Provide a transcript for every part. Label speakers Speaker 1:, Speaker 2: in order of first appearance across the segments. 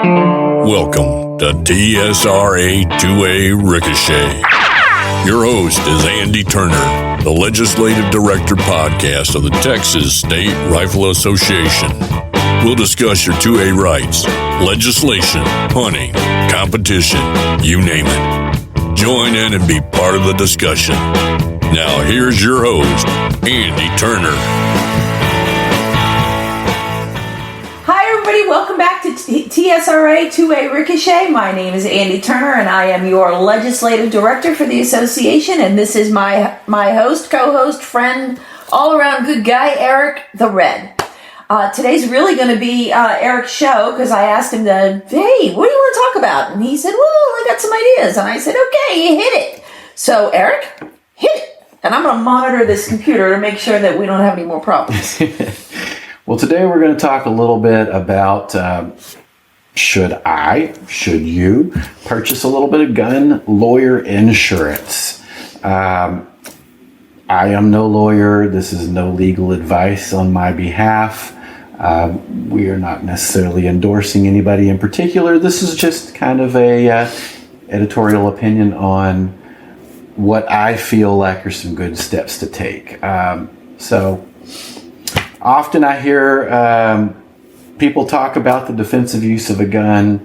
Speaker 1: Welcome to TSRA-2A Ricochet. Your host is Andy Turner, the Legislative Director podcast of the Texas State Rifle Association. We'll discuss your 2A rights, legislation, hunting, competition, you name it. Join in and be part of the discussion. Now here's your host, Andy Turner.
Speaker 2: Welcome back to TSRA-2A Ricochet. My name is Andy Turner, and I am your Legislative Director for the Association, and this is my host, co-host, friend, all-around good guy, Eric the Red. Today's really going to be Eric's show, because I asked him hey, what do you want to talk about? And he said, well, I got some ideas. And I said, okay, you hit it. So, Eric, hit it. And I'm going to monitor this computer to make sure that we don't have any more problems.
Speaker 3: Well, today we're going to talk a little bit about should you purchase a little bit of gun lawyer insurance. I am no lawyer. This is no legal advice on my behalf. We are not necessarily endorsing anybody in particular. This is just kind of a editorial opinion on what I feel like are some good steps to take. Often I hear people talk about the defensive use of a gun,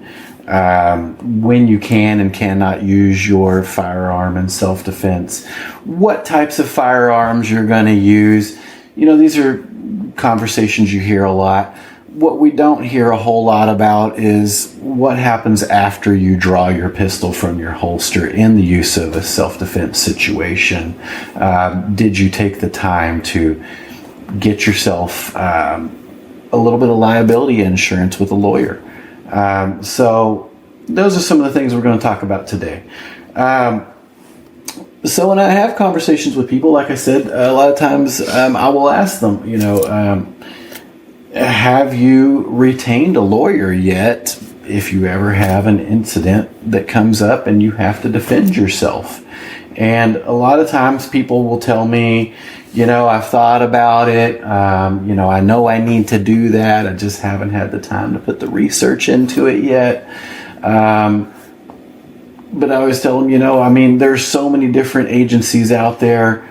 Speaker 3: when you can and cannot use your firearm in self-defense, what types of firearms you're going to use. You know, these are conversations you hear a lot. What we don't hear a whole lot about is what happens after you draw your pistol from your holster in the use of a self-defense situation. Did you take the time to get yourself a little bit of liability insurance with a lawyer? So those are some of the things we're going to talk about today. So when I have conversations with people, like I said, a lot of times I will ask them, have you retained a lawyer yet if you ever have an incident that comes up and you have to defend yourself? And a lot of times people will tell me, I've thought about it. I know I need to do that. I just haven't had the time to put the research into it yet. But I always tell them, there's so many different agencies out there.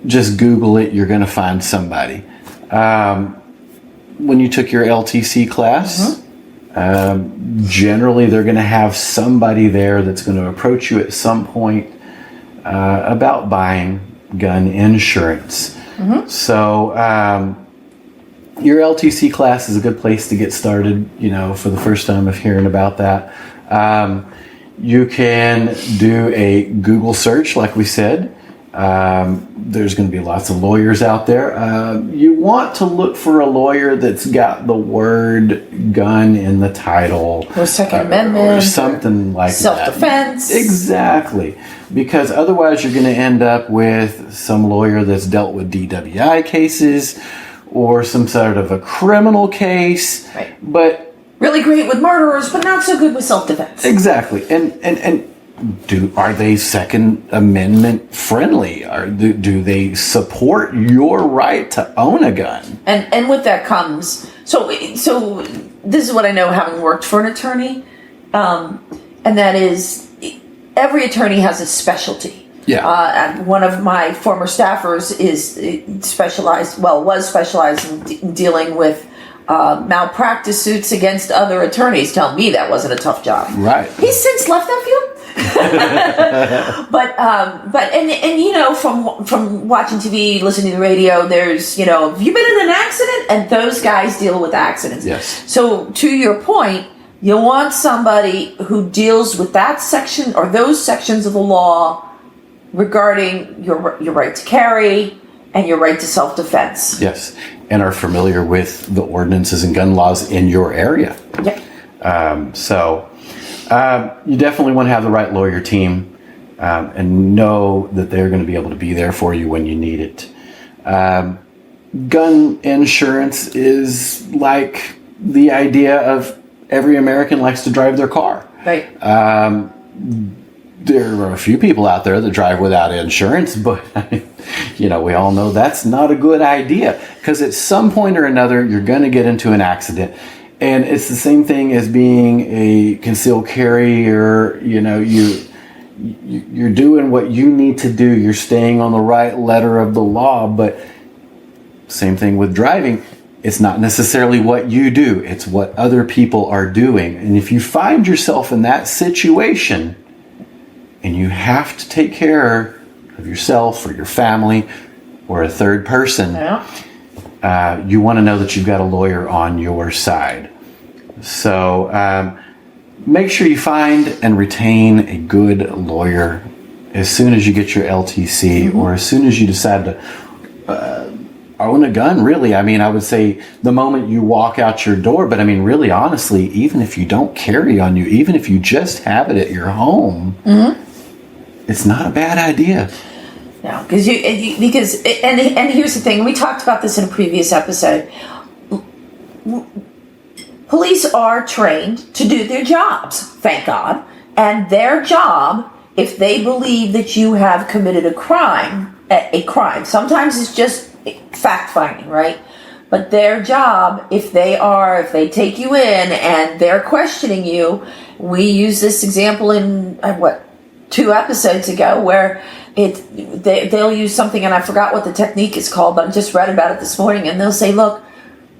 Speaker 3: Just Google it. You're going to find somebody. When you took your LTC class, generally they're going to have somebody there that's going to approach you at some point about buying gun insurance. So your LTC class is a good place to get started, for the first time of hearing about that. You can do a Google search, like we said. There's going to be lots of lawyers out there. You want to look for a lawyer that's got the word gun in the title.
Speaker 2: Or Second Amendment.
Speaker 3: Or something like
Speaker 2: self-defense.
Speaker 3: that. Exactly. Because otherwise you're going to end up with some lawyer that's dealt with DWI cases or some sort of a criminal case.
Speaker 2: Right.
Speaker 3: But
Speaker 2: really great with murderers, but not so good with self-defense.
Speaker 3: Exactly. And are they Second Amendment friendly? Do they support your right to own a gun?
Speaker 2: And with that comes so this is what I know, having worked for an attorney, and that is every attorney has a specialty.
Speaker 3: Yeah.
Speaker 2: And one of my former staffers was specialized in dealing with malpractice suits against other attorneys. Tell me that wasn't a tough job.
Speaker 3: Right.
Speaker 2: He's since left that field. but from watching TV, listening to the radio, there's have you been in an accident? And those guys deal with accidents.
Speaker 3: Yes.
Speaker 2: So to your point, you want somebody who deals with that section or those sections of the law regarding your right to carry and your right to self-defense.
Speaker 3: Yes, and are familiar with the ordinances and gun laws in your area.
Speaker 2: Yeah.
Speaker 3: You definitely want to have the right lawyer team and know that they're going to be able to be there for you when you need it. Gun insurance is like the idea of every American likes to drive their car.
Speaker 2: Right.
Speaker 3: There are a few people out there that drive without insurance, but we all know that's not a good idea because at some point or another you're going to get into an accident, And it's the same thing as being a concealed carrier. You're doing what you need to do. You're staying on the right letter of the law. But same thing with driving. It's not necessarily what you do. It's what other people are doing. And if you find yourself in that situation and you have to take care of yourself or your family or a third person, you want to know that you've got a lawyer on your side. So make sure you find and retain a good lawyer as soon as you get your LTC or as soon as you decide to own a gun, really. I mean, I would say the moment you walk out your door, but I mean, really, honestly, even if you don't carry on you, even if you just have it at your home, it's not a bad idea.
Speaker 2: No, because here's the thing. We talked about this in a previous episode. Police are trained to do their jobs, thank God. And their job, if they believe that you have committed a crime, sometimes it's just fact-finding, right? But their job, if they take you in and they're questioning you, we used this example in, 2 episodes ago, where they'll use something, and I forgot what the technique is called, but I just read about it this morning, and they'll say, look,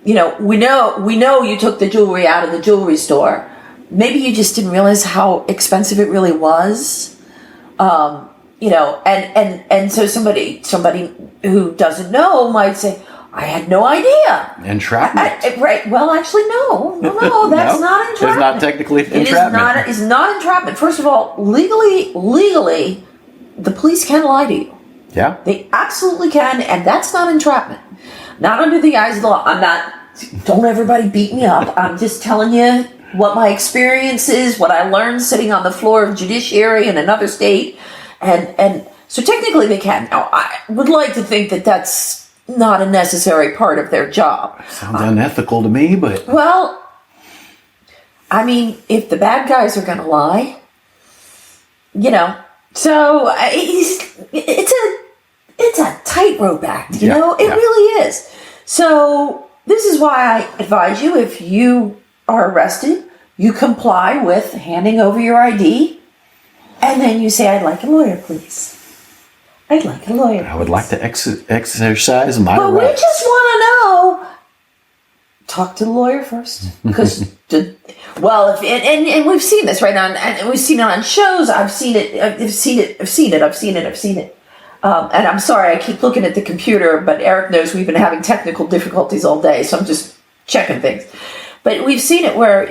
Speaker 2: we know you took the jewelry out of the jewelry store. Maybe you just didn't realize how expensive it really was. And so somebody who doesn't know might say, I had no idea.
Speaker 3: Entrapment.
Speaker 2: Right. Well, actually, no, that's not entrapment.
Speaker 3: It's not technically entrapment.
Speaker 2: It's not entrapment. First of all, legally, the police can lie to you.
Speaker 3: Yeah.
Speaker 2: They absolutely can, and that's not entrapment. Not under the eyes of the law. Don't everybody beat me up. I'm just telling you what my experience is, what I learned sitting on the floor of judiciary in another state. And so technically they can. Now, I would like to think that that's not a necessary part of their job.
Speaker 3: Sounds unethical to me, but...
Speaker 2: Well, I mean, if the bad guys are going to lie, so it's a tightrope act, it really is. So this is why I advise you, if you are arrested, you comply with handing over your ID, and then you say, I'd like a lawyer, please. I'd like a lawyer,
Speaker 3: I would like to exercise my
Speaker 2: But
Speaker 3: rights.
Speaker 2: we just want to know, talk to the lawyer first. Because, and we've seen this right now, and we've seen it on shows. I've seen it. And I'm sorry, I keep looking at the computer, but Eric knows we've been having technical difficulties all day, so I'm just checking things. But we've seen it where,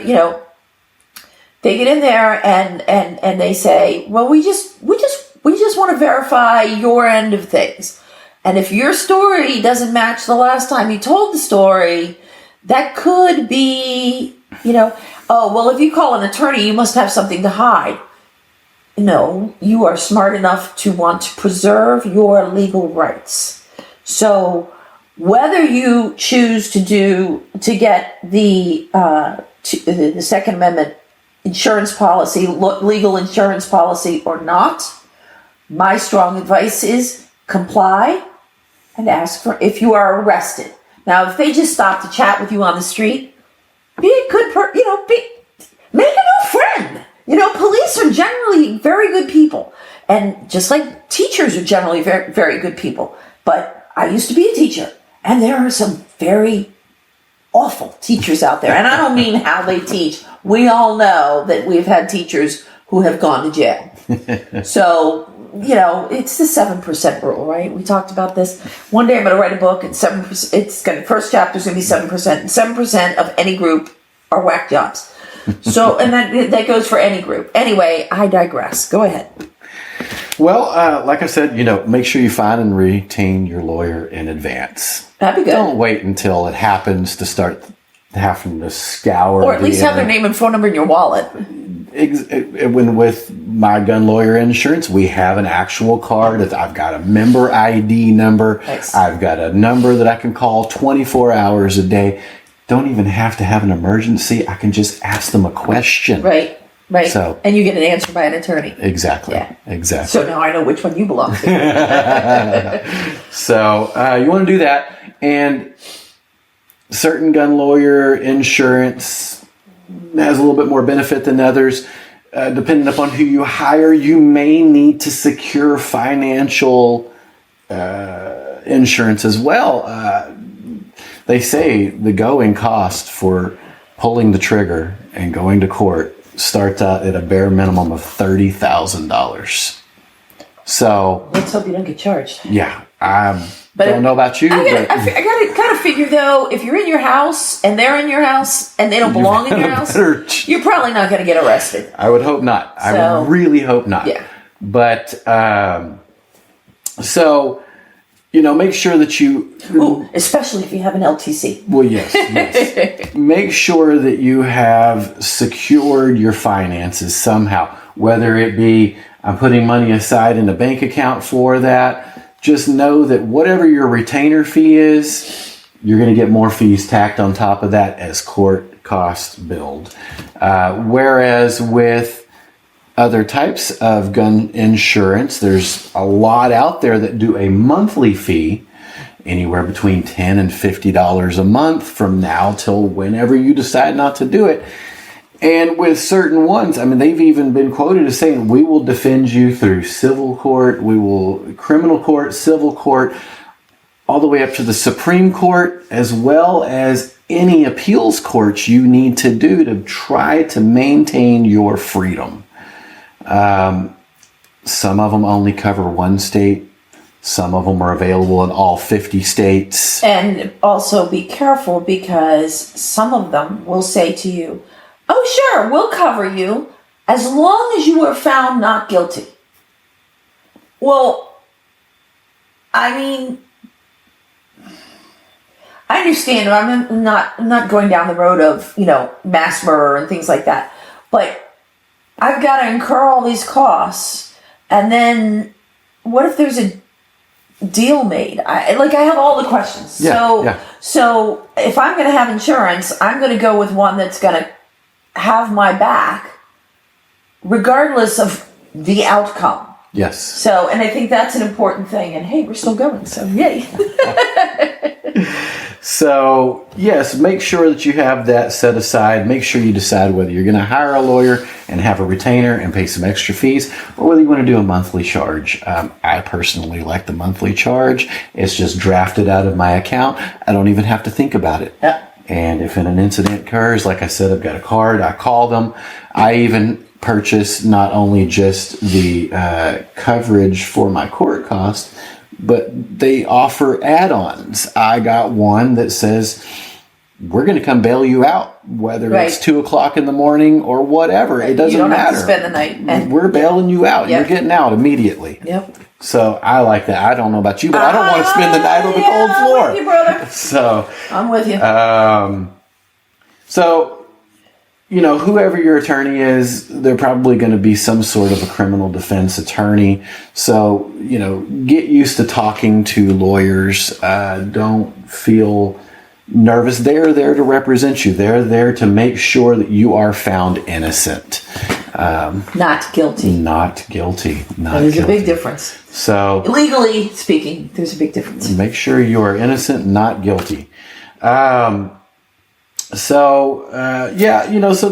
Speaker 2: they get in there and they say, well, we just want to verify your end of things. And if your story doesn't match the last time you told the story, that could be, if you call an attorney, you must have something to hide. No, you are smart enough to want to preserve your legal rights. So whether you choose to get the Second Amendment insurance policy, legal insurance policy or not, my strong advice is comply and ask for, if you are arrested. Now, if they just stop to chat with you on the street, be a good make a new friend. Police are generally very good people. And just like teachers are generally very, very good people. But I used to be a teacher, and there are some very awful teachers out there. And I don't mean how they teach. We all know that we've had teachers who have gone to jail. So, it's the 7% rule, right? We talked about this. One day I'm going to write a book, and 7%, first chapter is going to be 7%. And 7% of any group are whack jobs. So, and that goes for any group. Anyway, I digress. Go ahead.
Speaker 3: Well, like I said, make sure you find and retain your lawyer in advance.
Speaker 2: That'd be good.
Speaker 3: Don't wait until it happens to start having to scour.
Speaker 2: Or at least have their name and phone number in your wallet.
Speaker 3: When with my gun lawyer insurance, we have an actual card. I've got a member ID number.
Speaker 2: Nice.
Speaker 3: I've got a number that I can call 24 hours a day. Don't even have to have an emergency. I can just ask them a question.
Speaker 2: Right.
Speaker 3: So,
Speaker 2: and you get an answer by an attorney.
Speaker 3: Exactly.
Speaker 2: Yeah.
Speaker 3: Exactly.
Speaker 2: So now I know which one you belong to.
Speaker 3: So you want to do that. And certain gun lawyer insurance has a little bit more benefit than others. Depending upon who you hire, you may need to secure financial insurance as well. They say the going cost for pulling the trigger and going to court starts out at a bare minimum of $30,000. So
Speaker 2: let's hope you don't get charged.
Speaker 3: Yeah, don't know about you.
Speaker 2: I gotta figure though, if you're in your house and they're in your house and they don't belong in your house, you're probably not gonna get arrested.
Speaker 3: I would hope not. I would really hope not.
Speaker 2: Yeah.
Speaker 3: But so, make sure that you...
Speaker 2: Ooh, especially if you have an LTC.
Speaker 3: Well, yes. Make sure that you have secured your finances somehow, whether it be I'm putting money aside in a bank account for that. Just know that whatever your retainer fee is, you're going to get more fees tacked on top of that as court costs build. Whereas with other types of gun insurance, there's a lot out there that do a monthly fee, anywhere between $10 and $50 a month from now till whenever you decide not to do it. And with certain ones, they've even been quoted as saying, we will defend you through civil court, criminal court, civil court, all the way up to the Supreme Court, as well as any appeals courts you need to do to try to maintain your freedom. Some of them only cover one state. Some of them are available in all 50 states.
Speaker 2: And also be careful, because some of them will say to you, oh, sure, we'll cover you as long as you are found not guilty. Well, I understand. I'm not going down the road of, mass murder and things like that. But I've got to incur all these costs. And then what if there's a deal made? I have all the questions. So if I'm going to have insurance, I'm going to go with one that's going to have my back regardless of the outcome.
Speaker 3: Yes.
Speaker 2: So, and I think that's an important thing. And hey, we're still going, so yay.
Speaker 3: So, yes, make sure that you have that set aside. Make sure you decide whether you're going to hire a lawyer and have a retainer and pay some extra fees, or whether you want to do a monthly charge. I personally like the monthly charge. It's just drafted out of my account. I don't even have to think about it.
Speaker 2: Yeah.
Speaker 3: And if an incident occurs, like I said, I've got a card, I call them. I even purchase not only just the coverage for my court cost, but they offer add-ons. I got one that says, we're going to come bail you out, whether it's 2:00 in the morning or whatever. It doesn't matter.
Speaker 2: Have to spend the night. And
Speaker 3: we're bailing you out.
Speaker 2: Yep.
Speaker 3: You're getting out immediately.
Speaker 2: Yep.
Speaker 3: So I like that. I don't know about you, but I don't want to spend the night on the cold floor.
Speaker 2: I'm with you, brother.
Speaker 3: So
Speaker 2: I'm with you.
Speaker 3: Whoever your attorney is, they're probably going to be some sort of a criminal defense attorney. So, get used to talking to lawyers. Don't feel nervous. They're there to represent you. They're there to make sure that you are found innocent.
Speaker 2: Not guilty.
Speaker 3: Not guilty.
Speaker 2: There's a big difference.
Speaker 3: So,
Speaker 2: legally speaking, there's a big difference.
Speaker 3: Make sure you are innocent, not guilty. So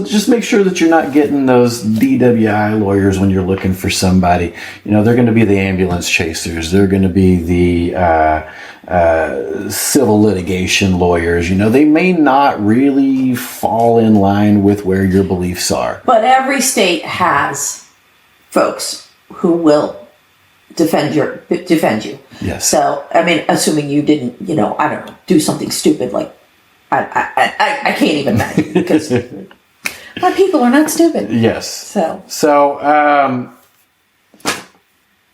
Speaker 3: just make sure that you're not getting those DWI lawyers when you're looking for somebody. They're going to be the ambulance chasers. They're going to be the civil litigation lawyers. They may not really fall in line with where your beliefs are.
Speaker 2: But every state has folks who will defend you.
Speaker 3: Yes.
Speaker 2: So, assuming you didn't, I don't know, do something stupid like, I can't even imagine, because my people are not stupid.
Speaker 3: Yes.
Speaker 2: So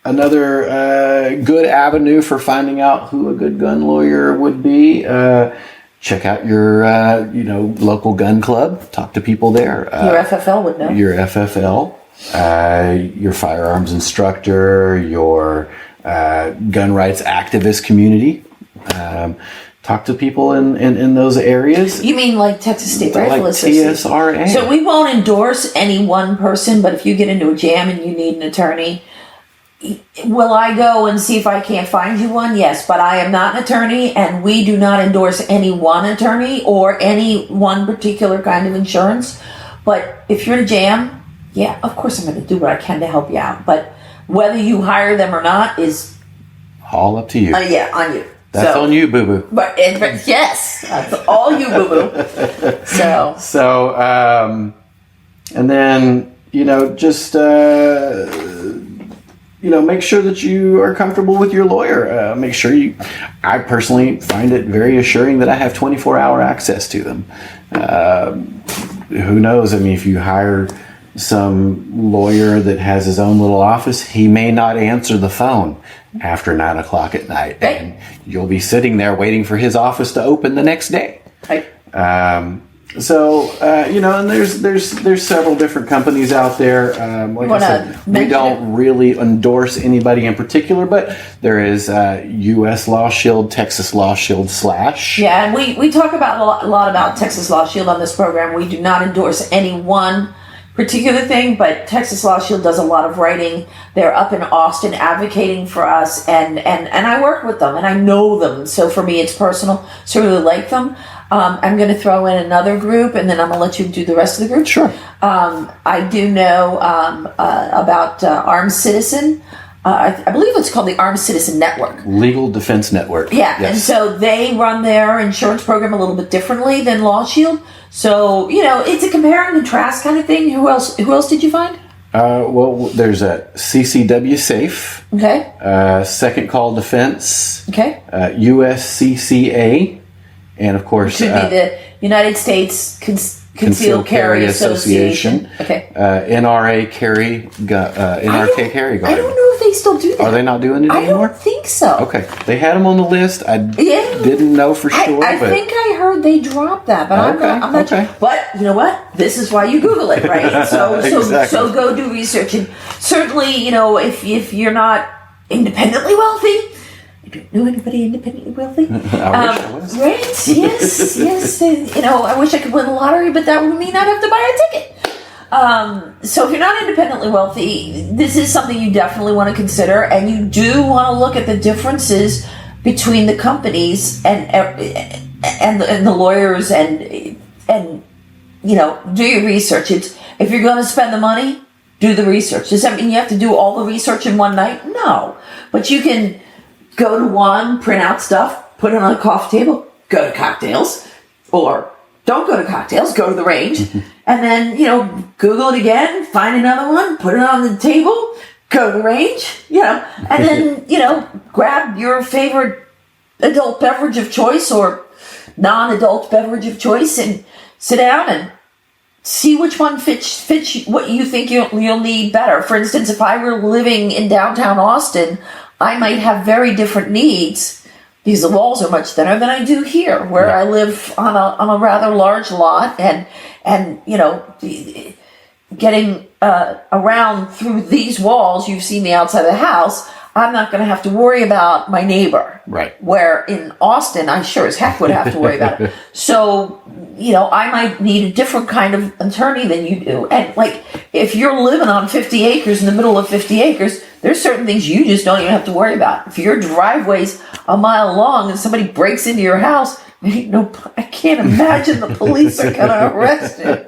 Speaker 3: another good avenue for finding out who a good gun lawyer would be, check out your local gun club. Talk to people there.
Speaker 2: Your FFL would know.
Speaker 3: Your FFL, your firearms instructor, your gun rights activist community. Talk to people in those areas.
Speaker 2: You mean like Texas State Rifle Association?
Speaker 3: TSRA.
Speaker 2: So we won't endorse any one person, but if you get into a jam and you need an attorney, will I go and see if I can't find you one? Yes, but I am not an attorney, and we do not endorse any one attorney or any one particular kind of insurance. But if you're in a jam, yeah, of course I'm going to do what I can to help you out. But whether you hire them or not is
Speaker 3: all up to you.
Speaker 2: Yeah, on you.
Speaker 3: That's on you, boo boo.
Speaker 2: But yes, that's all you, boo boo.
Speaker 3: So, and then just make sure that you are comfortable with your lawyer. Make sure I personally find it very assuring that I have 24-hour access to them. Who knows? I mean, if you hire some lawyer that has his own little office, he may not answer the phone after 9 o'clock at night.
Speaker 2: Right.
Speaker 3: And you'll be sitting there waiting for his office to open the next day.
Speaker 2: Right.
Speaker 3: And there's several different companies out there. Like I said, we don't really endorse anybody in particular, but there is U.S. Law Shield, Texas Law Shield /
Speaker 2: Yeah, and we talk about a lot about Texas Law Shield on this program. We do not endorse any one particular thing, but Texas Law Shield does a lot of writing. They're up in Austin advocating for us, and I work with them and I know them. So for me, it's personal. So I really like them. I'm going to throw in another group, and then I'm going to let you do the rest of the group.
Speaker 3: Sure.
Speaker 2: I do know about Armed Citizen. I believe it's called the Armed Citizen Network.
Speaker 3: Legal Defense Network.
Speaker 2: Yeah,
Speaker 3: yes.
Speaker 2: And so they run their insurance program a little bit differently than Law Shield. So, it's a compare and contrast kind of thing. Who else did you find?
Speaker 3: Well, there's a CCW Safe.
Speaker 2: Okay.
Speaker 3: Second Call Defense.
Speaker 2: Okay.
Speaker 3: USCCA. And, of course...
Speaker 2: Should be the United States Concealed Carry Association. Okay.
Speaker 3: NRA Carry... NRK Carry Guard.
Speaker 2: I don't know if they still do that.
Speaker 3: Are they not doing it anymore?
Speaker 2: I don't think so.
Speaker 3: Okay. They had them on the list. I didn't know for sure.
Speaker 2: I think I heard they dropped that, but I'm not sure. But you know what? This is why you Google it, right? So
Speaker 3: Exactly.
Speaker 2: So go do research. And certainly, if you're not independently wealthy, I don't know anybody independently wealthy.
Speaker 3: I wish I was.
Speaker 2: Right? Yes. I wish I could win the lottery, but that would mean I'd have to buy a ticket. So if you're not independently wealthy, this is something you definitely want to consider, and you do want to look at the differences between the companies and the lawyers and do your research. If you're going to spend the money, do the research. Does that mean you have to do all the research in one night? No, but you can go to one, print out stuff, put it on a coffee table, go to cocktails, or don't go to cocktails, go to the range, and then, Google it again, find another one, put it on the table, go to the range, and then, grab your favorite adult beverage of choice or non-adult beverage of choice and sit down and see which one fits what you think you'll need better. For instance, if I were living in downtown Austin, I might have very different needs because the walls are much thinner than I do here, where I live on a rather large lot, and getting around through these walls, you've seen me outside the house, I'm not going to have to worry about my neighbor.
Speaker 3: Right.
Speaker 2: Where in Austin, I sure as heck would have to worry about it. So, I might need a different kind of attorney than you do. And if you're living on 50 acres in the middle of 50 acres, there's certain things you just don't even have to worry about. If your driveway's a mile long and somebody breaks into your house, I can't imagine the police are going to arrest you.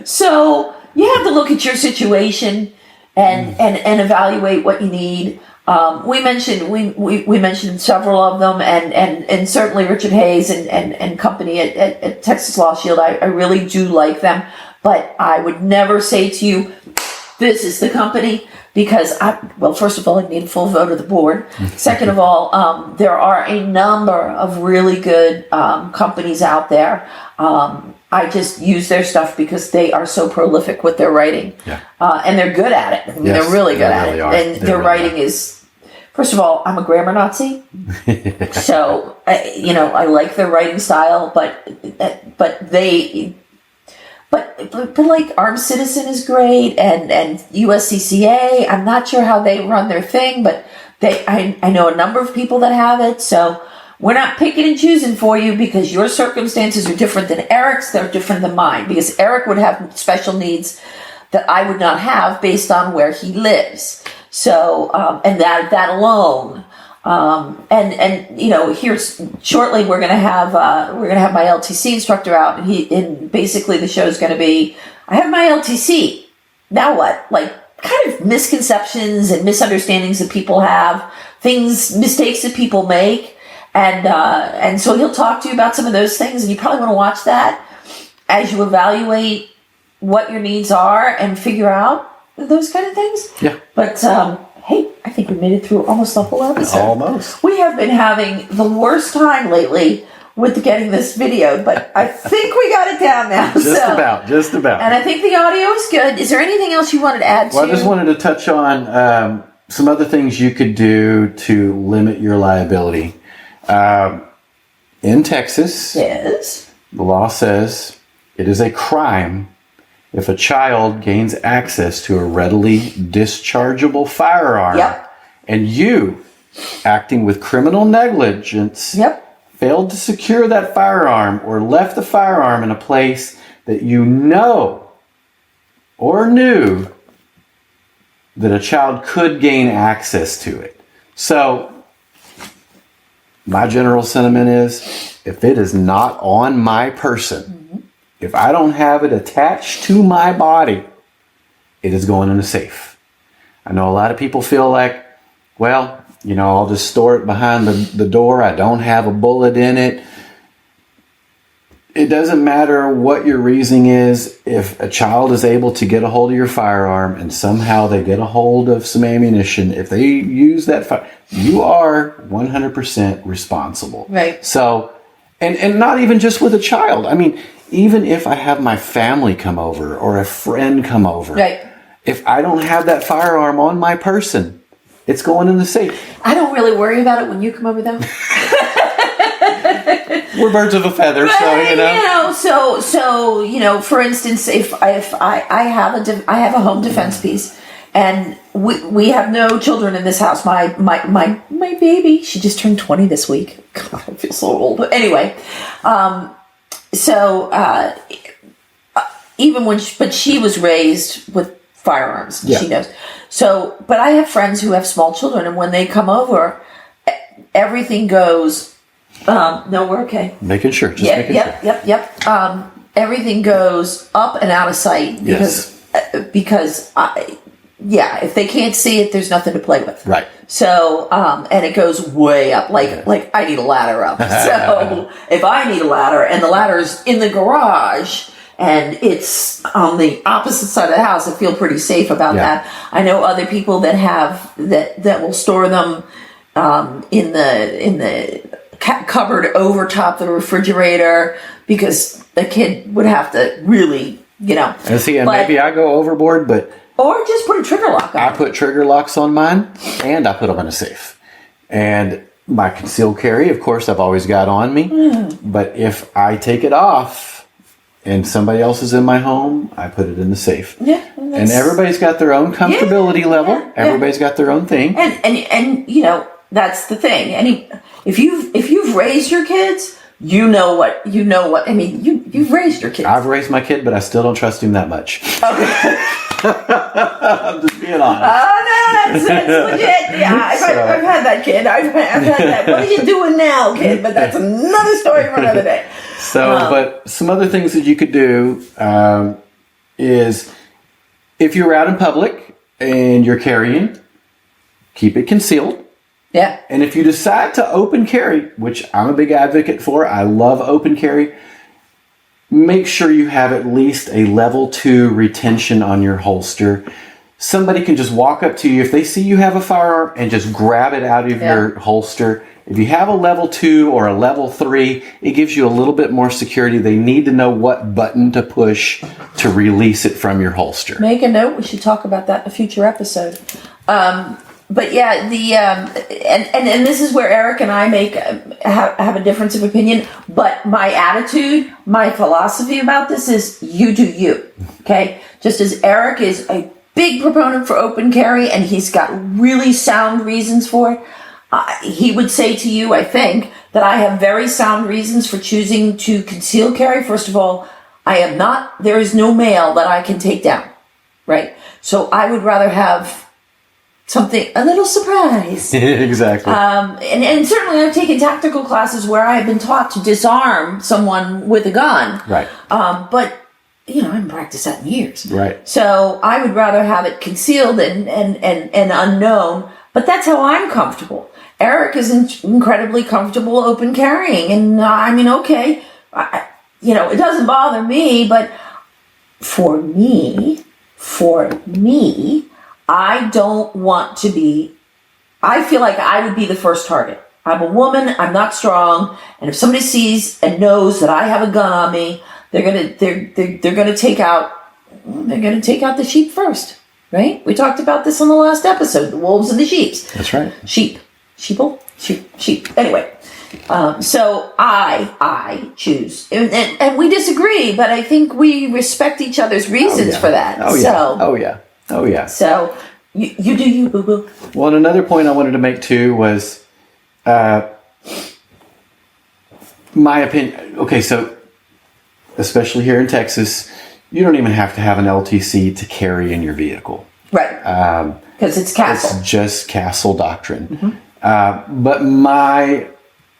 Speaker 2: So you have to look at your situation and evaluate what you need. We mentioned several of them, and certainly Richard Hayes and company at Texas Law Shield. I really do like them, but I would never say to you, this is the company, because first of all, I need a full vote of the board. Second of all, there are a number of really good companies out there. I just use their stuff because they are so prolific with their writing. Yeah. And they're good at it. I mean, they're really good at it. And their writing is, first of all, I'm a grammar Nazi. So, I like their writing style, but like Armed Citizen is great, and USCCA, I'm not sure how they run their thing, but I know a number of people that have it, so we're not picking and choosing for you because your circumstances are different than Eric's, they're different than mine, because Eric would have special needs that I would not have based on where he lives. So, and that alone. And here shortly we're gonna have my LTC instructor out, and basically the show is gonna be, I have my LTC. Now what? Like, kind of misconceptions and misunderstandings that people have, mistakes that people make, and so he'll talk to you about some of those things, and you probably want to watch that as you evaluate what your needs are and figure out those kind of things.
Speaker 3: Yeah.
Speaker 2: But hey, I think we made it through almost the whole episode.
Speaker 3: Almost.
Speaker 2: We have been having the worst time lately with getting this videoed, but I think we got it down now.
Speaker 3: Just about.
Speaker 2: And I think the audio is good. Is there anything else you wanted to add to?
Speaker 3: Well, I just wanted to touch on some other things you could do to limit your liability. In Texas,
Speaker 2: yes,
Speaker 3: the law says it is a crime if a child gains access to a readily dischargeable firearm, and you, acting with criminal negligence, failed to secure that firearm or left the firearm in a place that you know or knew that a child could gain access to it. So, my general sentiment is, if it is not on my person, if I don't have it attached to my body, it is going in a safe. I know a lot of people feel like, well, I'll just store it behind the door. I don't have a bullet in it. It doesn't matter what your reasoning is. If a child is able to get a hold of your firearm and somehow they get a hold of some ammunition, if they use that you are 100% responsible.
Speaker 2: Right.
Speaker 3: So, and not even just with a child. I mean, even if I have my family come over or a friend come over, if I don't have that firearm on my person, it's going in the safe.
Speaker 2: I don't really worry about it when you come over, though.
Speaker 3: We're birds of a feather,
Speaker 2: so for instance, if I have a home defense piece, and we have no children in this house. My baby, she just turned 20 this week. God, I feel so old. But anyway, even when she was raised with firearms, she knows. So, but I have friends who have small children, and when they come over, everything goes. No, we're okay.
Speaker 3: Making sure.
Speaker 2: Yep. Everything goes up and out of sight because if they can't see it, there's nothing to play with.
Speaker 3: Right.
Speaker 2: So, and it goes way up. Like I need a ladder up. So if I need a ladder and the ladder's in the garage, and it's on the opposite side of the house, I feel pretty safe about that. I know other people that have that will store them in the cupboard over top the refrigerator, because the kid would have to really,
Speaker 3: And see, and maybe I go overboard,
Speaker 2: or just put a trigger lock on.
Speaker 3: I put trigger locks on mine, and I put them in a safe. And my concealed carry, of course, I've always got on me. But if I take it off and somebody else is in my home, I put it in the safe. Yeah. And everybody's got their own comfortability level. Yeah. Everybody's got their own thing.
Speaker 2: And that's the thing. And if you've raised your kids, you know what. I mean, you've raised your kids.
Speaker 3: I've raised my kid, but I still don't trust him that much. Okay. I'm just being honest.
Speaker 2: Oh, no, that's legit. Yeah, I've had that kid. I've had that. What are you doing now, kid? But that's another story for another day.
Speaker 3: So, but some other things that you could do is, if you're out in public and you're carrying, keep it concealed.
Speaker 2: Yeah.
Speaker 3: And if you decide to open carry, which I'm a big advocate for, I love open carry, make sure you have at least a level 2 retention on your holster. Somebody can just walk up to you if they see you have a firearm and just grab it out of your holster. If you have a level 2 or a level 3, it gives you a little bit more security. They need to know what button to push to release it from your holster.
Speaker 2: Make a note. We should talk about that in a future episode. But yeah, and this is where Eric and I have a difference of opinion. But my attitude, my philosophy about this is you do you. Okay? Just as Eric is a big proponent for open carry, and he's got really sound reasons for it, he would say to you, I think, that I have very sound reasons for choosing to conceal carry. First of all, there is no mail that I can take down, right? So I would rather have a little surprise.
Speaker 3: Exactly.
Speaker 2: And certainly I've taken tactical classes where I've been taught to disarm someone with a gun.
Speaker 3: Right.
Speaker 2: But, I haven't practiced that in years.
Speaker 3: Right.
Speaker 2: So I would rather have it concealed and unknown, but that's how I'm comfortable. Eric is incredibly comfortable open carrying. And okay, it doesn't bother me, but for me, I don't want to be, I feel like I would be the first target. I'm a woman, I'm not strong, and if somebody sees and knows that I have a gun on me, they're gonna take out the sheep first, right? We talked about this on the last episode, the wolves and the sheep.
Speaker 3: That's right.
Speaker 2: Sheep. Anyway, so I choose, and we disagree, but I think we respect each other's reasons for that.
Speaker 3: Oh yeah.
Speaker 2: So you do you, boo boo.
Speaker 3: Well, and another point I wanted to make too was, my opinion. Okay, so especially here in Texas, you don't even have to have an LTC to carry in your vehicle,
Speaker 2: right? Because it's castle.
Speaker 3: It's just castle doctrine. Mm-hmm. But my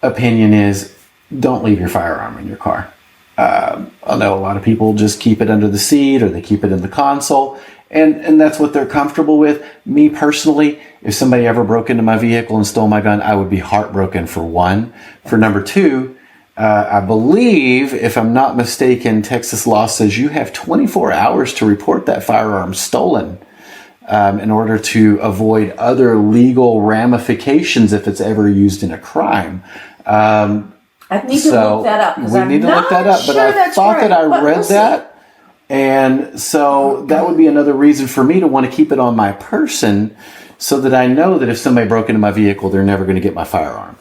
Speaker 3: opinion is, don't leave your firearm in your car. I know a lot of people just keep it under the seat or they keep it in the console, and that's what they're comfortable with. Me personally, if somebody ever broke into my vehicle and stole my gun, I would be heartbroken, for one. For number two, I believe, if I'm not mistaken, Texas law says you have 24 hours to report that firearm stolen, in order to avoid other legal ramifications if it's ever used in a crime.
Speaker 2: I need to look that up.
Speaker 3: We need to look that up, but I thought that I read that, and so that would be another reason for me to want to keep it on my person, so that I know that if somebody broke into my vehicle, they're never going to get my firearm.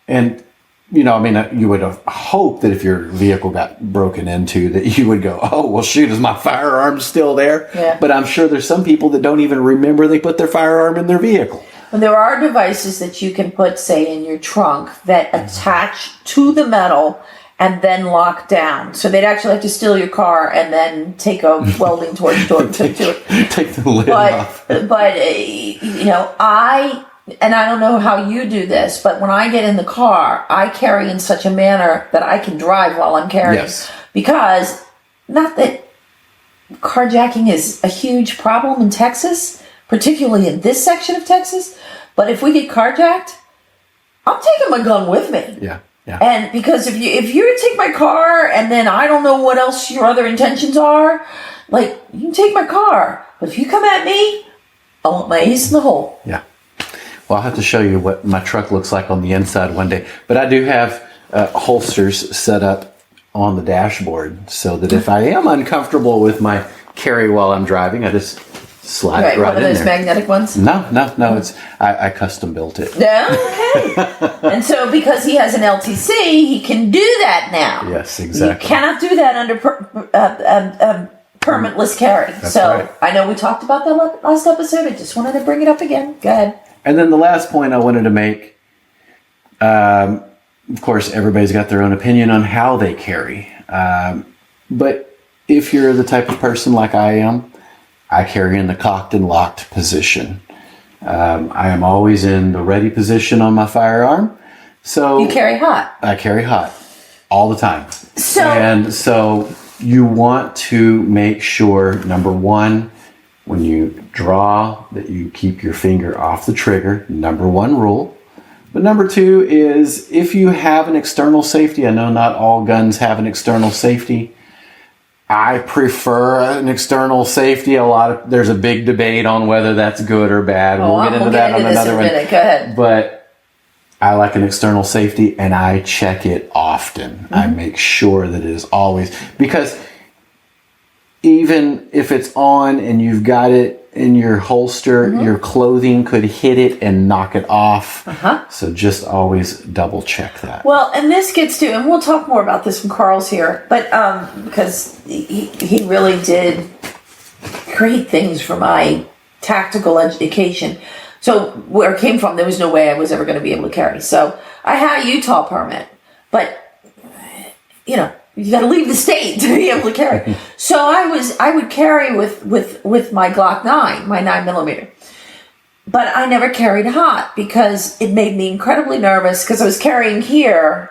Speaker 3: And you would have hoped that if your vehicle got broken into, that you would go, oh, well, shoot, is my firearm still there?
Speaker 2: Yeah.
Speaker 3: But I'm sure there's some people that don't even remember they put their firearm in their vehicle.
Speaker 2: Well, there are devices that you can put, say, in your trunk that attach to the metal and then lock down. So they'd actually have to steal your car and then take a welding torch to it.
Speaker 3: Take the lid off.
Speaker 2: But and I don't know how you do this, but when I get in the car, I carry in such a manner that I can drive while I'm carrying.
Speaker 3: Yes.
Speaker 2: Because, not that carjacking is a huge problem in Texas, particularly in this section of Texas, but if we get carjacked, I'm taking my gun with me.
Speaker 3: Yeah.
Speaker 2: And because if you take my car and then I don't know what else your other intentions are, like, you can take my car, but if you come at me, I want my ace in the hole.
Speaker 3: Yeah. Well, I'll have to show you what my truck looks like on the inside one day. But I do have holsters set up on the dashboard so that if I am uncomfortable with my carry while I'm driving, I just slide it right in there.
Speaker 2: One of those magnetic ones?
Speaker 3: No. It's I custom built it.
Speaker 2: Yeah, okay. And so because he has an LTC, he can do that now.
Speaker 3: Yes, exactly.
Speaker 2: You cannot do that under permitless carry.
Speaker 3: That's
Speaker 2: so
Speaker 3: right.
Speaker 2: I know we talked about that last episode. I just wanted to bring it up again. Go ahead.
Speaker 3: And then the last point I wanted to make, of course, everybody's got their own opinion on how they carry. But if you're the type of person like I am, I carry in the cocked and locked position. I am always in the ready position on my firearm. So
Speaker 2: you carry hot.
Speaker 3: I carry hot all the time. So you want to make sure, number one, when you draw, that you keep your finger off the trigger. Number one rule. But number two is, if you have an external safety, I know not all guns have an external safety. I prefer an external safety. There's a big debate on whether that's good or bad. We'll get into that on another one.
Speaker 2: Go ahead.
Speaker 3: But I like an external safety, and I check it often. Mm-hmm. I make sure that it is always, because even if it's on and you've got it in your holster, your clothing could hit it and knock it off. So just always double check that.
Speaker 2: Well, and this gets to, and we'll talk more about this when Carl's here, but because he really did great things for my tactical education. So where it came from, there was no way I was ever going to be able to carry. So I had a Utah permit, but you got to leave the state to be able to carry. So I would carry with my Glock 9, my 9mm. But I never carried hot because it made me incredibly nervous because I was carrying here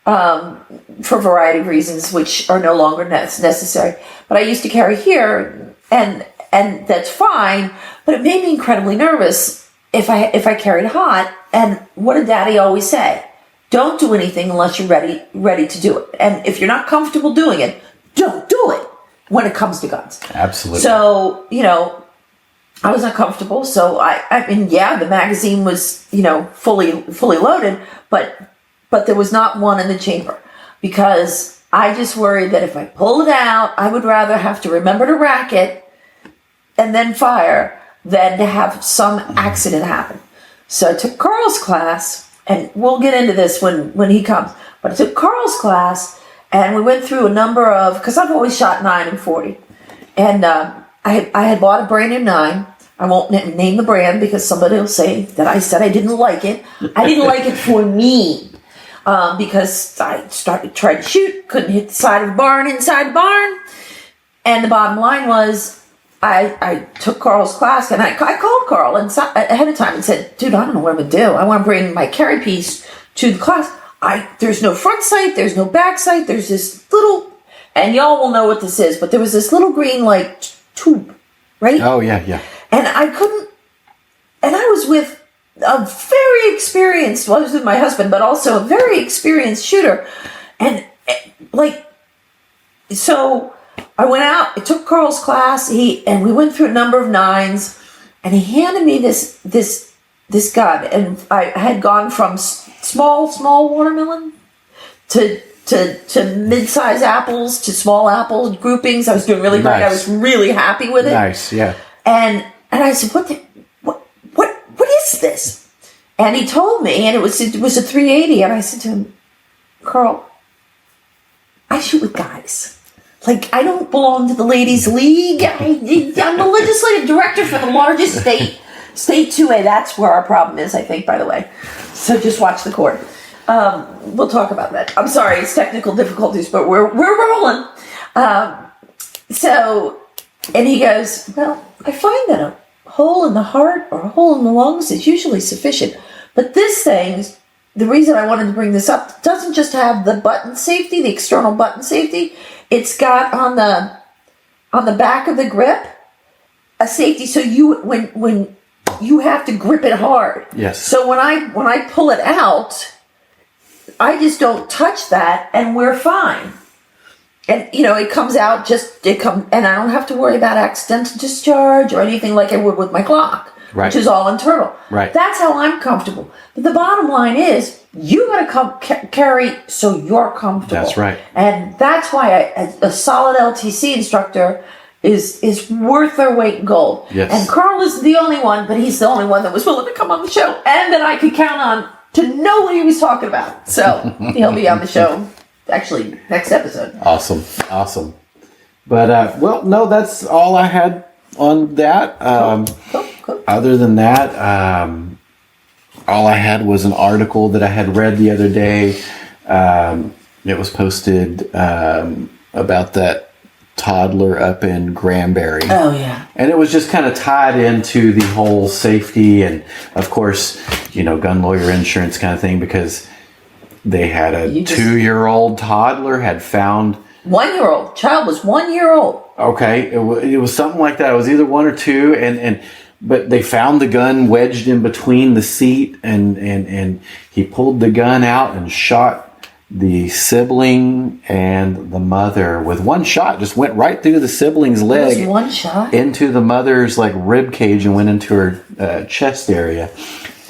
Speaker 2: for a variety of reasons, which are no longer necessary. But I used to carry here, and that's fine. But it made me incredibly nervous if I carried hot. And what did Daddy always say? Don't do anything unless you're ready to do it. And if you're not comfortable doing it, don't do it when it comes to guns.
Speaker 3: Absolutely.
Speaker 2: So, I was not comfortable. So I mean, yeah, the magazine was, fully loaded, but there was not one in the chamber because I just worried that if I pull it out, I would rather have to remember to rack it and then fire than to have some accident happen. So I took Carl's class. And we'll get into this when he comes. But I took Carl's class, and we went through a number of, because I've always shot 9 and 40. And I had bought a brand new 9. I won't name the brand because somebody will say that I said I didn't like it. I didn't like it for me because I tried to shoot, couldn't hit the side of the barn, inside the barn. And the bottom line was, I took Carl's class, and I called Carl ahead of time and said, dude, I don't know what I'm going to do. I want to bring my carry piece to the class. There's no front sight. There's no back sight. There's this little, and y'all will know what this is, but there was this little green, tube, right?
Speaker 3: Oh, yeah.
Speaker 2: And I couldn't, and I was with a very experienced, I was with my husband, but also a very experienced shooter. And, so I went out, I took Carl's class, and we went through a number of 9s, and he handed me this gun, and I had gone from small watermelon to mid-size apples to small apple groupings. I was doing really great. I was really happy with it.
Speaker 3: Nice, yeah.
Speaker 2: And I said, what is this? And he told me, and it was a 380, and I said to him, Carl, I shoot with guys. I don't belong to the ladies' league. I'm the legislative director for the largest state 2A. That's where our problem is, I think, by the way. So just watch the court. We'll talk about that. I'm sorry, it's technical difficulties, but we're rolling. And he goes, well, I find that a hole in the heart or a hole in the lungs is usually sufficient. But this thing, the reason I wanted to bring this up, doesn't just have the button safety, the external button safety. It's got on the back of the grip a safety, so when you have to grip it hard.
Speaker 3: Yes.
Speaker 2: So when I pull it out, I just don't touch that, and we're fine. And it comes out and I don't have to worry about accidental discharge or anything like I would with my Glock,
Speaker 3: right,
Speaker 2: which is all internal.
Speaker 3: Right.
Speaker 2: That's how I'm comfortable. But the bottom line is, you got to carry so you're comfortable.
Speaker 3: That's right.
Speaker 2: And that's why a solid LTC instructor is worth their weight in gold.
Speaker 3: Yes.
Speaker 2: And Carl is the only one, but he's the only one that was willing to come on the show and that I could count on to know what he was talking about. So he'll be on the show, actually, next episode.
Speaker 3: Awesome. But, no, that's all I had on that.
Speaker 2: Cool.
Speaker 3: Other than that, all I had was an article that I had read the other day. It was posted about that toddler up in Granbury.
Speaker 2: Oh, yeah.
Speaker 3: And it was just kind of tied into the whole safety and, of course, gun lawyer insurance kind of thing, because they had a 2-year-old toddler had found...
Speaker 2: 1-year-old. Child was 1 year old.
Speaker 3: Okay. It was something like that. It was either 1 or 2, but they found the gun wedged in between the seat, and he pulled the gun out and shot the sibling and the mother with one shot. Just went right through the sibling's leg.
Speaker 2: It was one shot?
Speaker 3: Into the mother's rib cage and went into her chest area.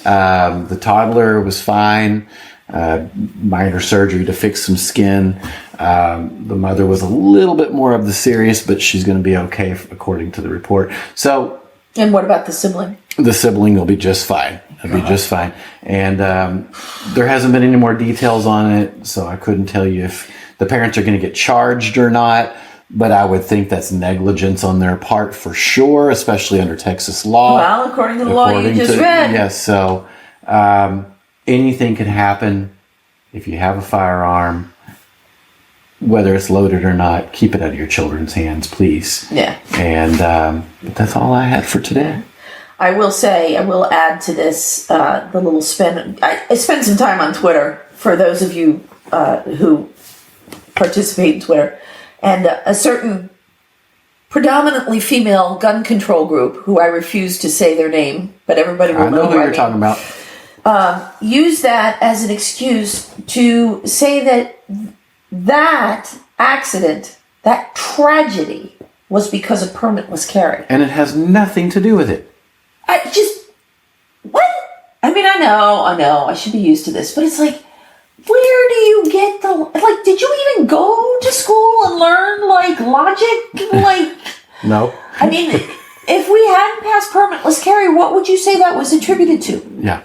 Speaker 3: The toddler was fine. Minor surgery to fix some skin. The mother was a little bit more of the serious, but she's going to be okay according to the report. So...
Speaker 2: And what about the sibling?
Speaker 3: The sibling will be just fine. It'll be just fine. And there hasn't been any more details on it, so I couldn't tell you if the parents are going to get charged or not. But I would think that's negligence on their part for sure, especially under Texas law.
Speaker 2: Well, according to the law you just read.
Speaker 3: Yes, so anything can happen if you have a firearm. whether it's loaded or not, keep it out of your children's hands, please.
Speaker 2: Yeah.
Speaker 3: And that's all I had for today.
Speaker 2: I will add to this the little spin. I spend some time on Twitter for those of you who participate in Twitter, and a certain predominantly female gun control group, who I refuse to say their name, but everybody will know
Speaker 3: who you're talking about.
Speaker 2: Use that as an excuse to say that accident, that tragedy, was because a permit was carried.
Speaker 3: And it has nothing to do with it.
Speaker 2: What? I mean, I know, I should be used to this, but it's like, where do you get did you even go to school and learn, logic?
Speaker 3: No.
Speaker 2: I mean, if we hadn't passed permitless carry, what would you say that was attributed to?
Speaker 3: Yeah.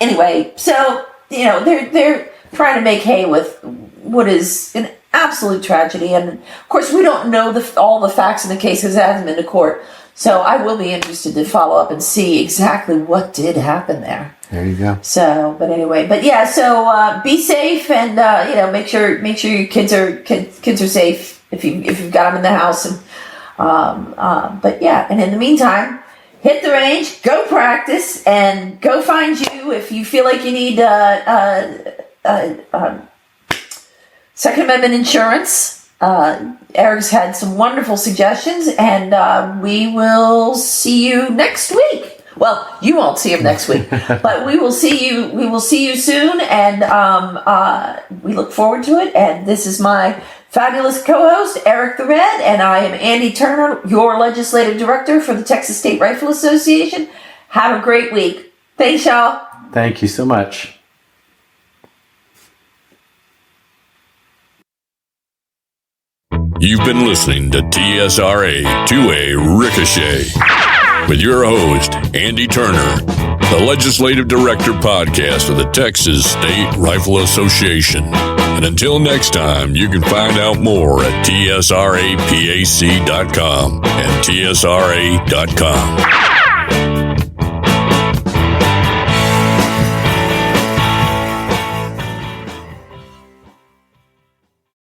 Speaker 2: Anyway, so, they're trying to make hay with what is an absolute tragedy, and of course we don't know all the facts in the case because it hasn't been to court. So I will be interested to follow up and see exactly what did happen there.
Speaker 3: There you go.
Speaker 2: So, but anyway, so be safe and make sure your kids are safe if you've got them in the house and and in the meantime, hit the range, go practice, and go find you if you feel like you need Second Amendment insurance. Eric's had some wonderful suggestions, and we will see you next week. Well, you won't see him next week, but we will see you. We will see you soon, and we look forward to it. And this is my fabulous co-host, Eric the Red, and I am Andy Turner, your legislative director for the Texas State Rifle Association. Have a great week. Thanks, y'all.
Speaker 3: Thank you so much.
Speaker 1: You've been listening to TSRA to a Ricochet with your host, Andy Turner, the Legislative Director podcast of the Texas State Rifle Association. And until next time, you can find out more at TSRA-PAC.com and TSRA.com.